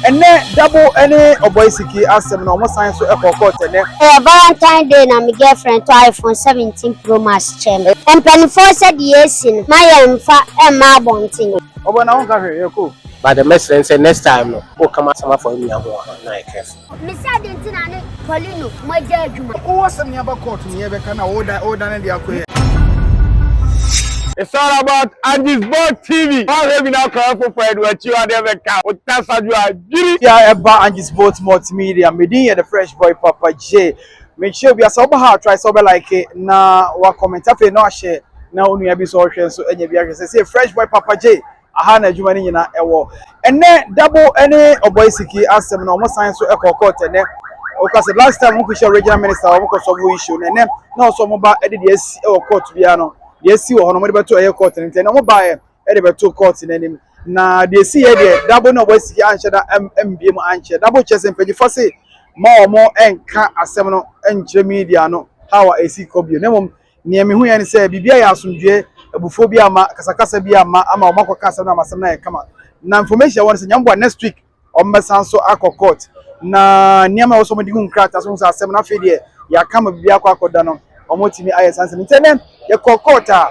And then Dabo any OBOY Siki asem no mo sign so e court ne. Valentine Day na my girlfriend to iPhone 17 Pro Max chem. And 24 said yes in my emfa e ma bontin. Obo na won ka hwe ye ko. But the message say next time no go come out some for me na careful. Me say den na ne Polino mo ja adwuma. Who was some nearby court near Becana order and the acquire? It's all about Angesboat TV. All have now come for what you are never count. That's how you are. Yeah, about Angesboat Multimedia. Me the fresh boy Papa J. Make sure we are sober hard. Try sober like it. Na wa comment afe no share. Na onu ya bi so hwe so enye bi akese. Say fresh boy Papa J. Aha na adwuma ni nyina ewo. Ene Dabo any OBOY Siki asem no mo sign so e court ne. Because the last time we could show regional minister we could solve issue ne na so mo ba e de esi e court bia no. Yes, you are not to a court and no buy a two courts in any. Now, they see here, Dabo no was the answer that MBM answer. Dabo chess and 24 say more and can't a seminal and media no how I see Kobe. No, near me who and say, Bibia Sunjay, a buphobia, Casacasa Bia, Ama Mako Casana Masana, come on. Now, information once in Yamba next week on Massanso Aqua Court. Na Niama also Medium Crat as well as 7 of the ya come with Biako Dano. Omotimi ayes and internet ye kokota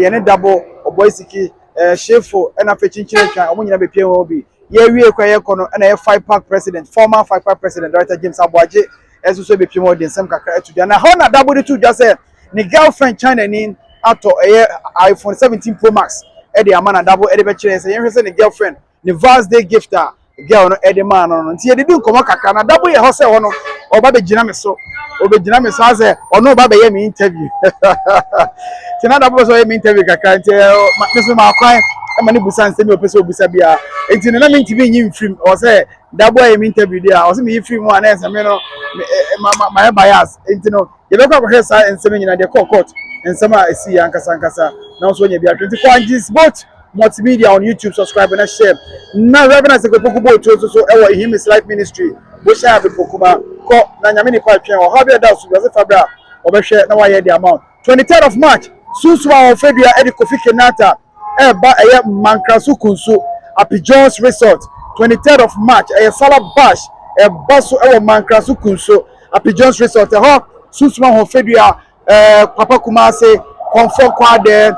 ye Dabo OBOY Siki shefo na fechinchire twan omonyina be pie obi ye wie kwa ye kono na ye 5-pack president former 5-pack president Director James Aboaje ezo so be pie mo den sem kakra etudua na how na Dabo de tu just say ni girlfriend China ni ato iPhone 17 Pro Max e de amana Dabo e de be kire say ye hwese ni girlfriend ni birthday gifter girl no e de man no nti ye de du komo kakra na Dabo ye ho se ho no oba be gina me so obejina me so ase ono ba be ye me interview tina Dabo so ye me interview kakra nti me so ma kwan e ma ne busa nsemi opese obusa bia enti na me ntibi nyi mfrim o se Dabo ye me interview dia o se me yifrim one na nsemi no my bias enti no ye be kwa hwe sa nsemi nyina de court nsema esi ya nkasa na so nya bia 20 Angesboat Multimedia on YouTube, subscribe and share. Now, Reverend Sekopokubo so him is life ministry. We share with Pokuma. Ko na nyamini pa twen o habia da so be fabra obehwe na waye the amount 23rd of March suswa of February Eddie Kofi Kenata ba eye Mankrasu Kunsu Jones Resort 23rd of March Sala Bash baso Mankrasu Kunsu Jones Resort ho suswa of February Papa Kumase confirm kwa de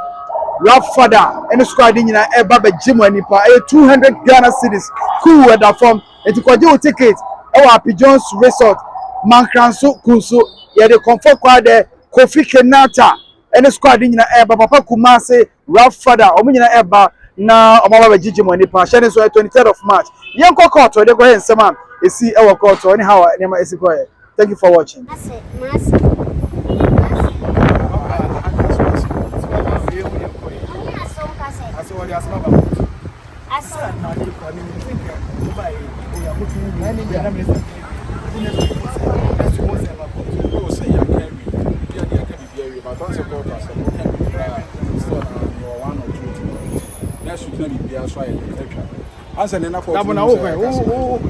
Rough father, any squad in a baba gym when you pay 200 Ghana cedis. Cool weather from it to your ticket. Our Jones Resort, Mankransu Kunsu, yeah, the comfort quad there, Kofi Kenata, any squad in a Papa Kumase, Rough father, Omina Eba, now Omaba Gym when you pass. Shannon 23rd of March. Young court, they go ahead and some is see our court or anyhow. Thank you for watching. Answer na for Dabo na o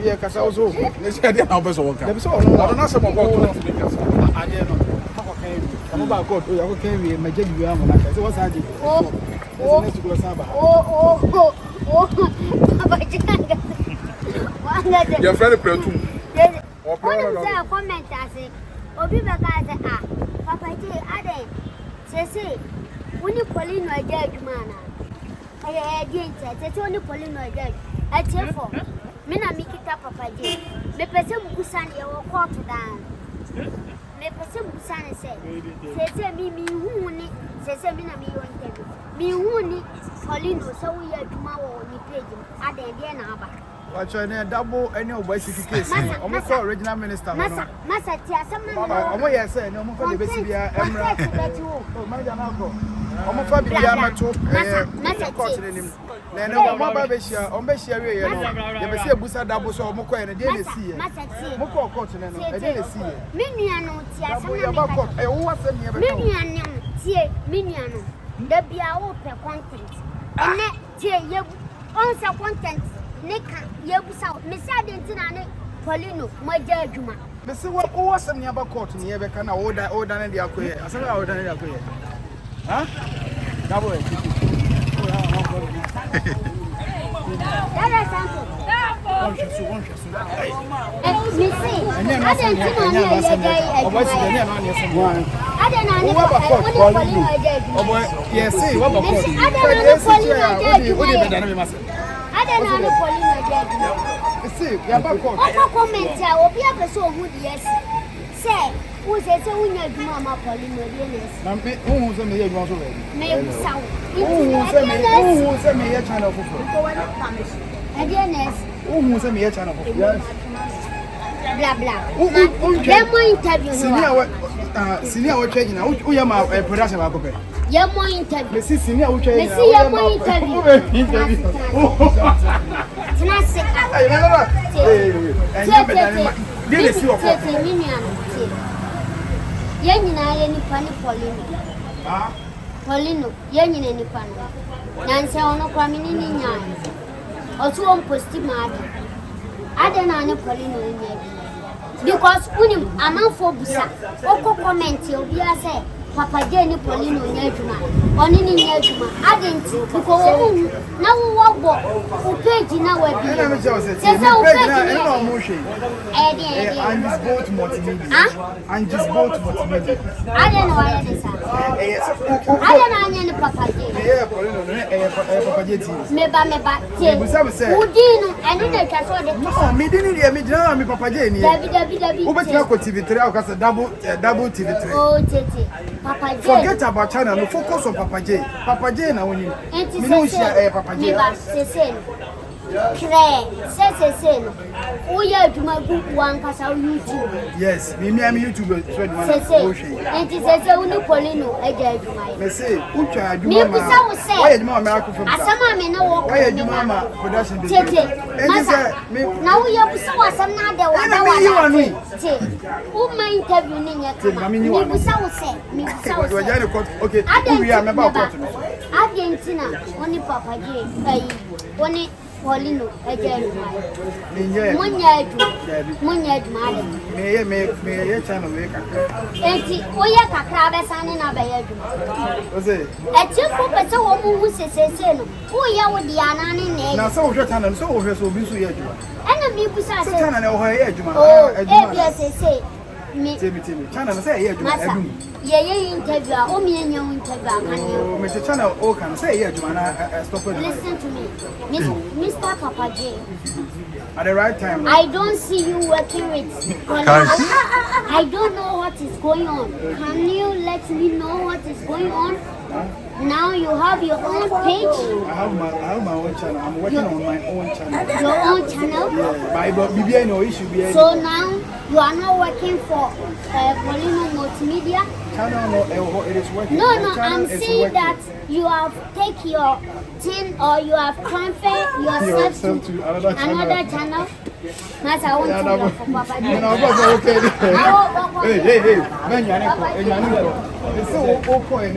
ye kasa ozo ne se dia na obeso wonka na be so no na se mo ko to na fi kasa ade no ako kan wi kamo ba ko to ya ko kan wi maje bi wa mo na kasa wo sa je ne su ko sa ba Papa Janga wanga de your friend pretum o say comment ase obi be ka say Papa J ade say woni Polino aja adwuma na Tete only Polino dead. I tell for me na mikita Papa J. Me pese mukusan ye wo court down. Me pese mukusan say me huni say me na me yo interview. Me huni Polino so we adwuma wo ni page ade de na aba. Watch any Dabo any OBOY Siki case. Almost original minister. Masa ti asam na. Omo yes say no mo fa de besi bia emra. Oh manager na ko. Omo fa bia mato court nim. Na no mo ba be share, on be share we ye no. Ye be say ebusa Dabo so omo ko ye na de na si ye. Mo ko court na no, e de na si ye. Me nua no ti asam na. Dabo court. E wo asem ye be. Me nua no tie, me nua no. Da bia wo pe content. Ene tie ye on sa content. Nika yebusa me say dentina ne Polino maja adwuma me say wo asem ne aba court ne ye be kana order na dia koye asem ya order na dia koye ha Dabo Dabo Who says so when you mama Polymobianess? Who sent me a channel for who sent me a channel for blah blah. Then more interview. Senior, we're changing out. We are my production of a yeah, more interview. Mrs. Senior, we're changing out. More interview. Yenina any funny Paulino, Yenin any funny. Nancy on a coming in yan. Also on postimadi. I don't know Paulino in there. Because when I'm not for Busa, Oko comment you'll be a say, Papa Jenny Paulino Nejuma, on in Nejuma. I didn't because now what who page in our Angesboat Multimedia. Angesboat Multimedia. I don't know why it is. I don't know any Papa J. Meba, who didn't, and then I saw the no, me didn't hear me, Papa J. Who bet you could TV3 because double TV3. Oh, Papa J. Forget about China, no focus on Papa J. Papa J now when you Papa J. Say, we are to my book one because our YouTube. Yes, me am YouTube. And it says only Polino, I get my. They say, who tried you? Why is Mama from Asama? Why are you, Mama? Production. Now we have some other one. Who my interviewing okay, we are about Argentina, only Papa J. Only Polino, again. Munyad, madam. May a channel make a crab and a bedroom. Was it? A chief so who says, who ya with the Anna? Now, so your channel, so her so busy. And me besides, say, me channel say, interview, only in your interview. Mr. Channel, oh, can say, stop it. Listen to me, Mr. Papa J. At the right time, I don't see you working with. I don't know what is going on. Can you let me know what is going on? Now you have your own page. I have my own channel. I'm working on my own channel. Your own channel? Yeah. But no issue. So now you are not working for Polino Multimedia? Channel, it is working. No, I'm saying that you have taken your thing or you have transferred yourself to another channel. That's I want to work for Papa. Hey, it's so open.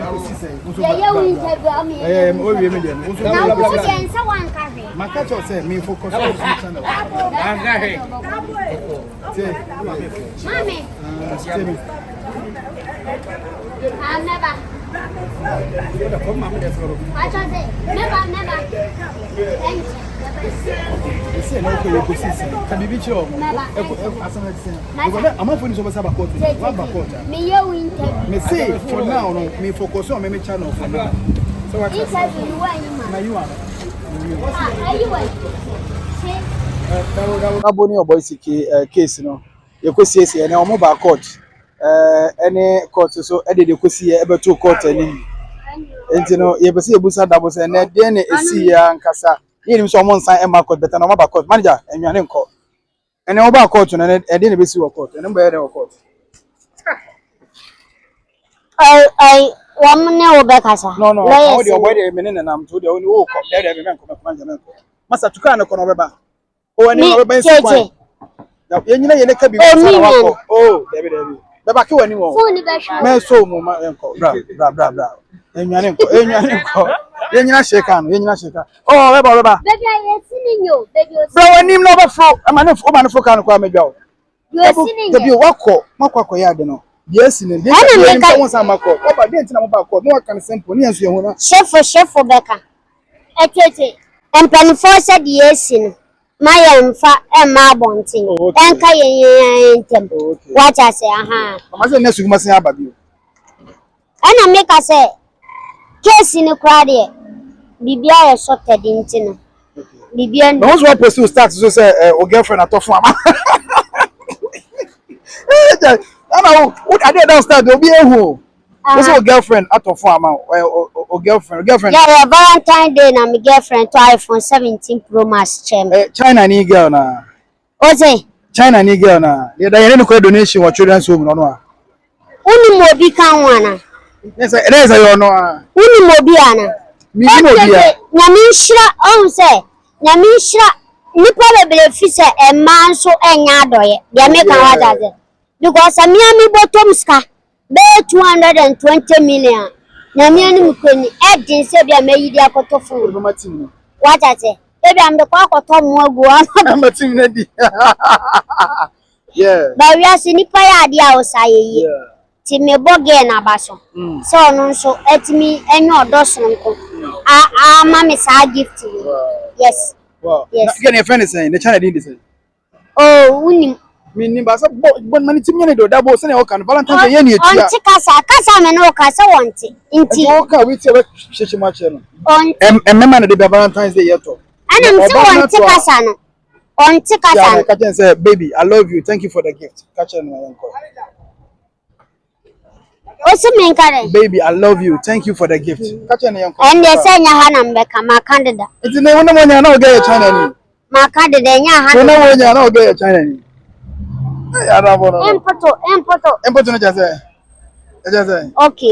My catcher said, me focus on the channel. For now, me focus on my channel for now. So what Dabo ni OBOY Siki case no ye kwesi e na omo ba court any court so e de kwesi e be to court ani enti no ye be se ebusa Dabo se na de na esi ya nkasa ye nim so omo nsan e ma court beta na omo ba court manager enwane nko ene omo ba court na e de na be si wo court ene mba ye de court I wamne obekasa no how the OBOY de menene na mto de oni wo ko de me menko manager menko masa tuka na kono beba o ani no beba nsi na yenyina ye ne ka bi masa na wako oh debi beba ke wani wo phone be hwa me so mu ma enko bra enwane nko yenyina sheka oh beba baby I seen you baby bro wani no be fro amane o ma ne fro kan ko amedwa o you seen debi wako ya de no yes ni de ka won sa mako oba de ntina mo ba ko no kan simple ni enso ye hu na chef beka etete empanifo said yes ni my Emma Bonting, and Kayan Temple. What I say, aha. I say next week must have you. And I make us say, case in a crowd here. Bibia sorted into Bibian. Those who pursue start to say, or girlfriend at top farm. I know what I did downstairs, there'll be a who. What's your girlfriend at top farm or girlfriend? Yeah, Valentine Day, and my girlfriend to iPhone 17 Pro Max chamber. China need girl now. What's it? China need girl now. They didn't call donation or children's home. No, only Mobi can one. Yes, it is a no. Only Mobiana. Namishra, oh, say, Namishra, Nicola Belefisa, a man so enyadoy, the American water. Because a Miami bottomska, bear 220 million. Namian Mukuni, Edin Sabia made their cotton. What I say? Maybe I'm the cock or Tom Mogu. I'm a team. Yeah. But we are seeing Nipaya outside. Timmy Bogan Abaso. So, no, so at me and your dozen. Mammy, I gift to you. Yes. Well, yes. Get a friend saying the China didn't say. Oh, meaning, but money to me, Dabo, send a can Valentine. Casa, and no casa want it. Indeed, okay, we tell you much. And remember the Valentine's Day yet. And I'm so on Tikasano. On Tikasano. I can say, baby, I love you. Thank you for the gift. Catch on my uncle. Baby, I love you. Thank you for the gift. And they say Yahanam become my candidate. It's the name of the one you know get China. My candidate, Yahan. No one you know get China. Okay.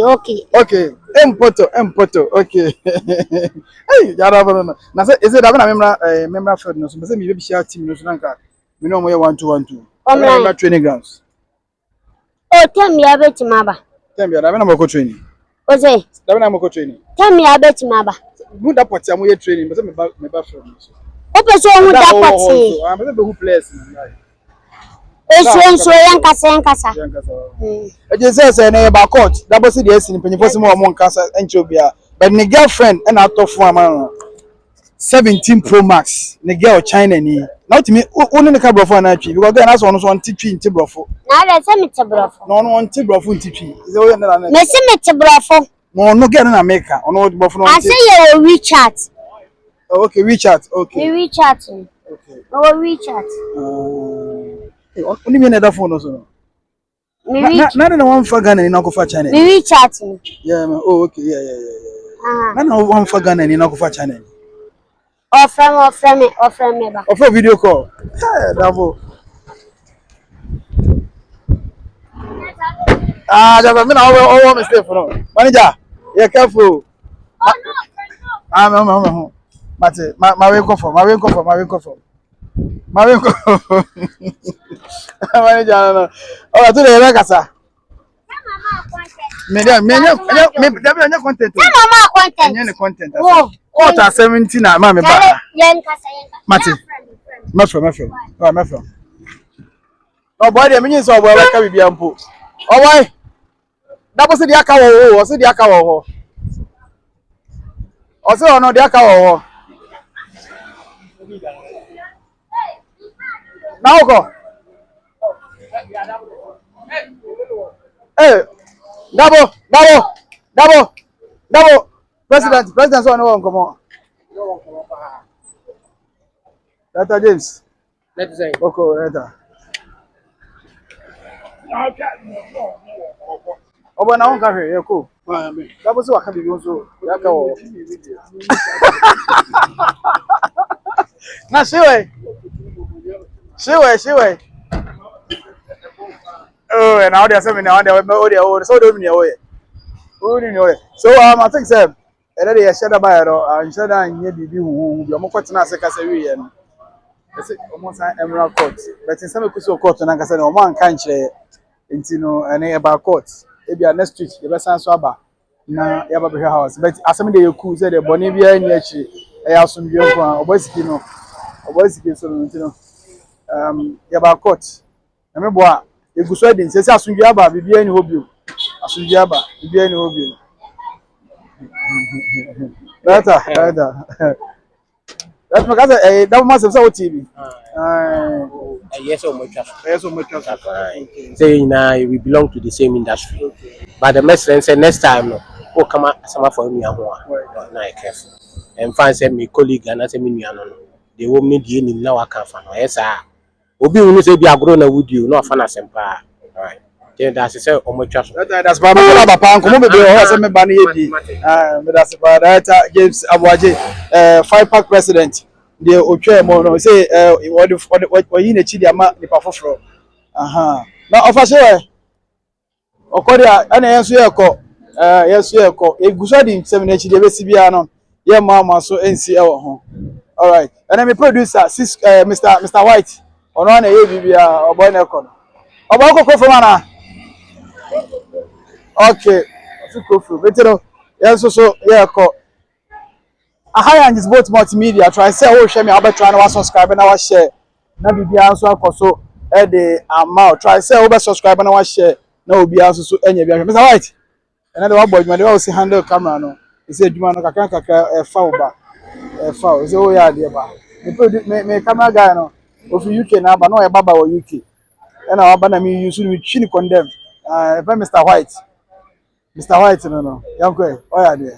Empoto. Okay. Hey, Yarabono. Now say is it that member for no? So say me be share team no so nanka. Me no mo 1-2-1-2. I'm training grounds. Oh, tell me about Maba. Tell me, I'm not training. Ose. I'm not training. Tell me about Maba. Good that part I'm training, but me back from. Open so good that part. I'm who players. So yankasa. I just say say about court. That was the essence. Penny for some more cancer and chobia. But my girlfriend and out of form 17 Pro Max. The girl China ni. Not me. Only the cable for an actually because then that's one teaching in Tibrofo. Now let's say it's a brofo. No one Tibrofo teaching. Messi it's a brofo. No get in America. On what buffalo. I say you WeChat. Okay, WeChat. Okay. WeChat. Okay. Oh, WeChat. Only me another phone also. Not one for Ghana in Okofa China. WeChat. Yeah, oh okay, yeah. Not one for Ghana in Okofa China. Offer me. Offer video call. Hey, Dabo. Just me now mistake for no. Manager, you're careful. I'm Mate, my way comfort. Manager, no. Oh, today you make asa. Me content. Mama content. Any content. Oh. Quarter 17 na mama ba. Mate. My friend. Oh, my friend. Oh boy, dey mean so boy ka bibia mpo. Oh boy. Dabo se di aka wo, o se di aka wo. O se ono di aka wo. Now go. Hey, Dabo. President so no one come on. Dr. James. Let's say. Okay, Dr. Obo na won ka hwe, yeko. Dabo so waka bibi so, yaka wo. Na shewe. Oh, and now there's something now there. So don't know. So I think sir, and they share by and share that in bibi who be omko tena se kasa wi ye no. Ese almost emerald court. But in some kuso court na kasa no man kan kire enti no ene about court. E bia next week e be san so aba na ya ba be house. But asem dey cool say the boni bia ni achi e asomdwe nko OBOY Siki so no enti no ya ba court. Na me bo a eguso dey say asomdwe aba bibia ni hobio. Asomdwe aba bibia ni hobio. Data. That's because Dabo must have TV. Yes, or much. Yes, much. Saying we belong to the same industry. Okay. But the message said next time, no, oh, come out, some for me, I'm not careful. And find say me colleague and I say me, no, they will meet you in now. I can't find. Yes, sir. Obi unu say be agro with you, no fan asempa. Alright. Then that's say omocha so. That's why I'm papa nkomo be o say me ba na yedi. Me that's why that James Abuaje 5-pack president. The otwa mo no say what yi na chi dia ma nipa foforo. Aha. Na ofase we okori a na yenso ye ko eguso di nsem na chi dia besi bia no. Ye ma so ensi e wo ho. Alright. And then my producer Mr. White. Ono na ye bibia oboy na ko. Oboy ko from ana. Okay. So from. But you know, yeah so yeah ko. Aha Angesboat Multimedia try say oh share me about try na subscribe na wa share. Na bibia so akoso e dey amount try say oh be subscribe na wa share na obi aso so enya bia. Mr. White. And then the boy man dey say handle camera no. He say djuma no kakra e fa oba. E fa o say oh yeah dey ba. Me camera guy no. Of UK na ba no e baba wo UK. And I want to use you to condemn. Mr. White. Mr. White, no. Young, oh, yeah,